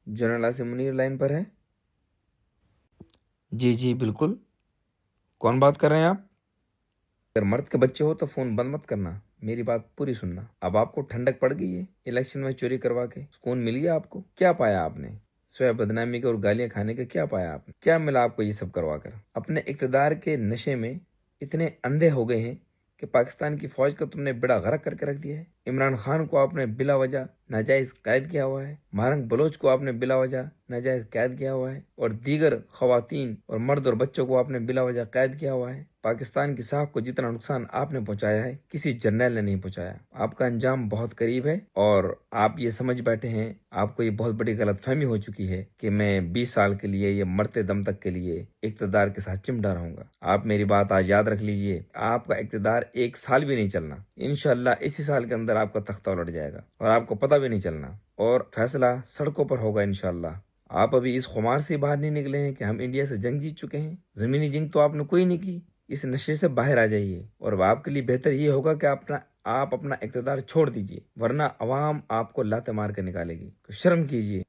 General Asif Munir line پر ہے؟ جی جی بالکل، کون بات کر رہے ہیں آپ؟ اگر مرد کے بچے ہو تو فون بند مت کرنا، میری بات پوری سننا۔ اب آپ کو ٹھنڈک پڑ گئی ہے الیکشن میں چوری کروا کے؟ سکون مل گیا آپ کو؟ کیا پایا آپ نے؟ سوائے بدنامی کے اور گالیاں کھانے کے کیا پایا آپ نے؟ کیا ملا آپ کو یہ سب کروا کر؟ اپنے اقتدار کے نشے میں اتنے اندھے ہو گئے ہیں کہ پاکستان کی فوج کا تم نے بیڑا غرق کر کے رکھ دیا ہے۔ عمران خان کو آپ نے بلا وجہ ناجائز قید کیا ہوا ہے، مہرنگ بلوچ کو آپ نے بلا وجہ ناجائز قید کیا ہوا ہے، اور دیگر خواتین اور مرد اور بچوں کو آپ نے بلا وجہ قید کیا ہوا ہے۔ پاکستان کی ساکھ کو جتنا نقصان آپ نے پہنچایا ہے کسی جرنیل نے نہیں پہنچایا۔ آپ کا انجام بہت قریب ہے اور آپ یہ سمجھ بیٹھے ہیں، آپ کو یہ بہت بڑی غلط فہمی ہو چکی ہے کہ میں 20 سال کے لیے یا مرتے دم تک کے لیے اقتدار کے ساتھ چمٹا رہوں گا۔ آپ میری بات آج یاد رکھ لیجئے، آپ کا اقتدار 1 سال بھی نہیں چلنا، انشاءاللہ اسی سال کے اندر آپ کا تختہ الٹ جائے گا اور آپ کو پتہ بھی نہیں چلنا، اور فیصلہ سڑکوں پر ہوگا انشاءاللہ۔ آپ ابھی اس خمار سے باہر نہیں نکلے ہیں کہ ہم انڈیا سے جنگ جیت چکے ہیں، زمینی جنگ تو آپ نے کوئی نہیں کی۔ اس نشے سے باہر آ جائیے، اور آپ کے لیے بہتر یہ ہوگا کہ آپ اپنا اقتدار چھوڑ دیجئے، ورنہ عوام آپ کو لاتیں مار کے نکالے گی۔ شرم کیجئے۔